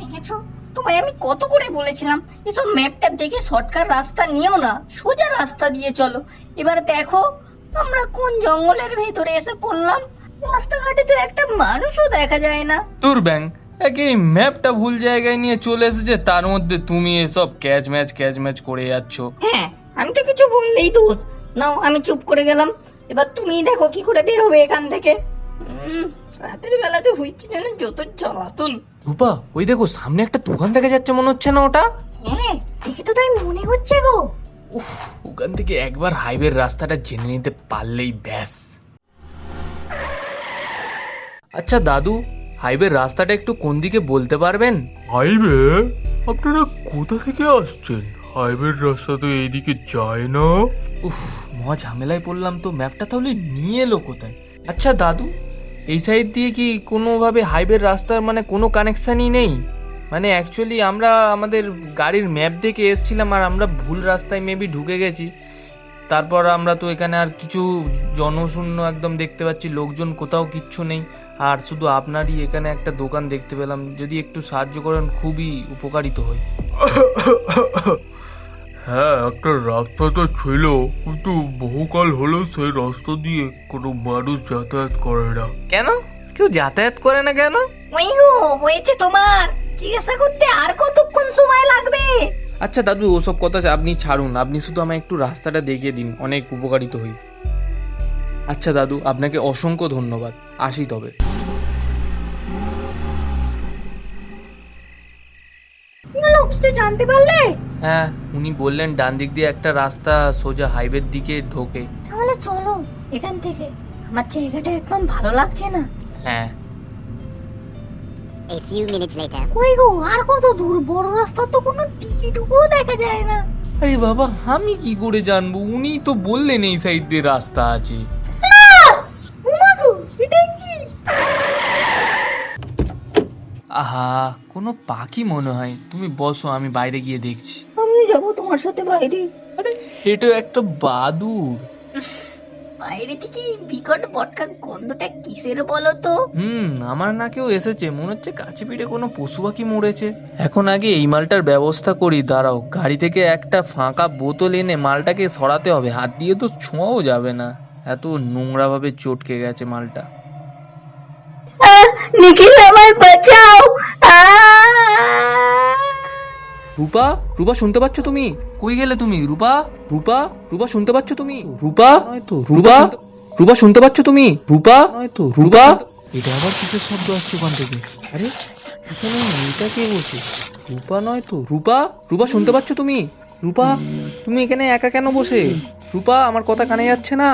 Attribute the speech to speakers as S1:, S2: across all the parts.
S1: দেখেছো, তোমায় আমি কত করে বলেছিলাম এসব ম্যাপটা দেখে শর্টকাট রাস্তা নিও না, সোজা রাস্তা দিয়ে চলো। এবার দেখো আমরা কোন জঙ্গলের ভেতরে এসে পড়লাম। রাস্তাঘাটে তো একটা মানুষও দেখা যায় না।
S2: তোর ব্যাং একে ম্যাপটা ভুল জায়গায় নিয়ে চলে এসেছে, তার মধ্যে তুমি এসব ক্যাচ ম্যাচ করে যাচ্ছ।
S1: হ্যাঁ, আমি তো কিছু বললেই দোষ। নাও, আমি চুপ করে গেলাম। এবার তুমিই দেখো কি করে বের হবে এখান থেকে। রাতের বেলাতে হইছে যেন যত জ্বালাতন।
S2: রূপা, ওই দেখো সামনে একটা দোকান দেখা যাচ্ছে, মনে হচ্ছে না ওটা?
S1: হ্যাঁ, দেখে তো তাই মনে হচ্ছে গো।
S2: উফ, ওখান থেকে একবার হাইওয়ের রাস্তাটা জেনে নিতে পারলেই ব্যাস। আচ্ছা দাদু, হাইওয়ের রাস্তাটা একটু কোন দিকে বলতে পারবেন?
S3: হাইওয়ে? আপনারা কোথা থেকে আসছেন? হাইওয়ের রাস্তা তো এইদিকে যায় না।
S2: উফ, মহা ঝামেলায় পড়লাম তো। ম্যাপটা তাহলে নিয়ে এলো কোথায়? আচ্ছা দাদু, এই সাইড দিয়ে কি কোনোভাবে হাইওয়ের রাস্তার মানে কোনো কানেকশানই নেই? মানে অ্যাকচুয়ালি আমরা আমাদের গাড়ির ম্যাপ দেখে এসেছিলাম আর আমরা ভুল রাস্তায় মেবি ঢুকে গেছি। তারপর আমরা তো এখানে আর কিছু জনশূন্য একদম দেখতে পাচ্ছি, লোকজন কোথাও কিচ্ছু নেই, আর শুধু আপনারই এখানে একটা দোকান দেখতে পেলাম। যদি একটু সাহায্য করেন খুবই উপকারিত হয়।
S3: হ্যাঁ, একটা রাস্তা তো ছিল, কিন্তু বহুকাল হলো সেই রাস্তা দিয়ে কোনো মানুষ যাতায়াত করে না।
S2: কেন কেউ যাতায়াত করে না কেন?
S1: ওই গো, হয়েছে তোমার। জিজ্ঞাসা করতে আর কতক্ষণ সময় লাগবে?
S2: আচ্ছা দাদু, ওসব কথা আপনি ছাড়ুন, আপনি শুধু আমায় একটু রাস্তাটা দেখিয়ে দিন, অনেক উপকারিত হই। আচ্ছা দাদু, আপনাকে অসংখ্য ধন্যবাদ, আসি তবে।
S1: বলো, কিছু জানতে পারলে?
S2: হ্যাঁ, উনি বললেন ডান দিক দিয়ে একটা রাস্তা সোজা হাইওয়ের দিকে ঢোকে।
S1: তাহলে চলো এখান থেকে। আমার জায়গাটা একদম ভালো লাগছে না।
S2: হ্যাঁ।
S4: A few minutes later.
S1: কই গো, আর কত দূর? বড় রাস্তা তো কোনো টিকিটুকুও দেখা যায় না।
S2: আরে বাবা, আমি কি করে জানবো? উনি তো বললেন এই সাইড দিয়ে রাস্তা আছে।
S1: ওমা গো, এটা কি?
S2: আহা, কোনো পাখি মনে হয়। তুমি বসো, আমি বাইরে গিয়ে দেখছি।
S1: আমিও যাবো তোমার সাথে বাইরে।
S2: আরে এটা একটা বাদুড়।
S1: বাইরে থেকে এই বিকট বটকা গন্ধটা কিসের বলো তো?
S2: আমার নাকেও এসেছে, মনে হচ্ছে কাছে পিঠে কোনো পশু পাখি মরেছে। এখন আগে এই মালটার ব্যবস্থা করি, দাঁড়াও। গাড়ি থেকে একটা ফাঁকা বোতল এনে মালটাকে সরাতে হবে, হাত দিয়ে তো ছোঁয়াও যাবে না, এত নোংরা ভাবে চটকে গেছে মালটা।
S1: নিখিল, আমায় বাঁচাও।
S2: রূপা, রূপা শুনতে পাচ্ছ তুমি? কই গেলে তুমি? রূপা, রূপা, রূপা শুনতে পাচ্ছ তুমি? রূপা, রূপা, রূপা শুনতে পাচ্ছ তুমি? রূপা, রূপা। এটা আবার কিসের শব্দ আসছে ওখান থেকে? আরে এখানে মেয়েটা কে বসে? রূপা নয় তো? রূপা, রূপা শুনতে পাচ্ছ তুমি? রূপা, তুমি এখানে একা কেন বসে? রূপা, আমার কথা কানে যাচ্ছে না?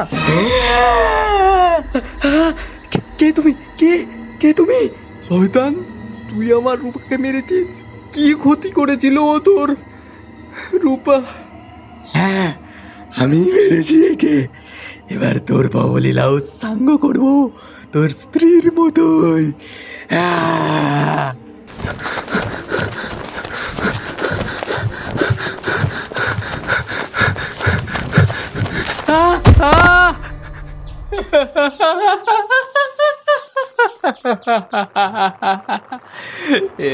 S2: কে তুমি? কে কে তুমি? শয়তান, তুই আমার রূপাকে মেরেছিস। কি ক্ষতি করেছিল ও তোর? রূপা?
S5: হ্যাঁ, আমি মেরেছি একে। এবার তোর বাবলীলাও সাঙ্গ করবো তোর স্ত্রীর মতোই। আহ!
S2: আহ! আহ!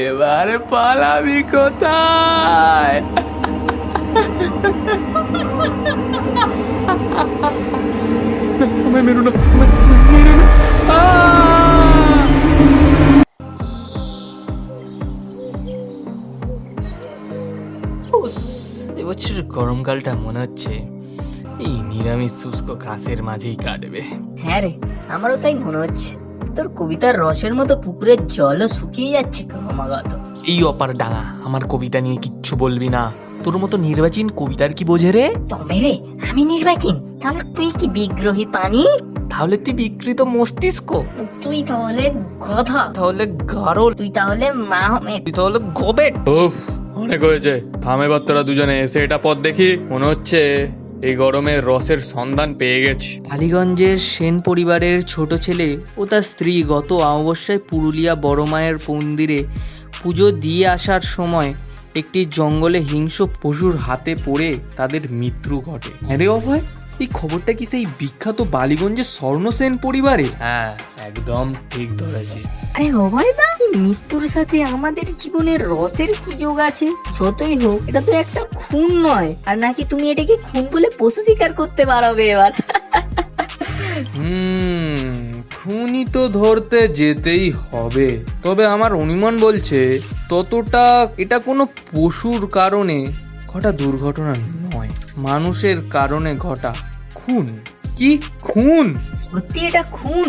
S2: এবারে পালাবি কোথায়? আমায় মেরো না, মেরো না। এবছর গরমকালটা মনে হচ্ছে এই নিরামিষ শুষ্ক ঘাসের মাঝেই কাটবে।
S1: হ্যাঁ রে, আমারও তাই মনে হচ্ছে। তোর কবিতার রসের মতো পুকুরের জলও শুকিয়ে যাচ্ছে ক্রমাগত।
S2: এই অপার ডাঙা, আমার কবিতা নিয়ে কিচ্ছু বলবি না। তোর মতো নির্বাচীন কবিতার কি বোঝে রে?
S1: তবে রে, আমি নির্বাচীন, তাহলে তুই কি বিগ্রহী পানি?
S2: তাহলে তুই বিকৃত মস্তিষ্ক।
S1: তুই তাহলে গধা।
S2: তাহলে গারল।
S1: তুই তাহলে মাহমেদ।
S2: তুই তাহলে গোবেট। উফ, অনেক হয়েছে, থাম এবার তোরা দুজনে। এসে এটা পথ দেখি, মনে হচ্ছে এই গরমে রসের সন্ধান পেয়ে গেছি।
S6: টালিগঞ্জের সেন পরিবারের ছোট ছেলে ও তার স্ত্রী গত অমাবস্যায় পুরুলিয়া বড় মায়ের মন্দিরে পুজো দিয়ে আসার সময় একটি জঙ্গলে হিংস্র পশুর হাতে পড়ে তাদের মৃত্যু ঘটে।
S2: আরে অভয়,
S6: এই খবরটা কি সেই বিখ্যাত বালিগঞ্জের স্বর্ণসেন পরিবারের?
S2: হ্যাঁ, একদম ঠিক ধরেছিস।
S1: আরে অভয় দা, মৃত্যুর সাথে আমাদের জীবনের রসের কি যোগ আছে? যতই হোক এটা তো একটা খুন নয়। আর নাকি তুমি এটাকে খুন বলে পশু শিকার করতে পারবে এবার?
S6: খুনি তো ধরতে যেতেই হবে, তবে আমার অনুমান বলছে ততটা এটা কোনো পশুর কারণে ঘটা দুর্ঘটনা নয়, মানুষের কারণে ঘটা খুন। কি খুন?
S1: সত্যি এটা খুন?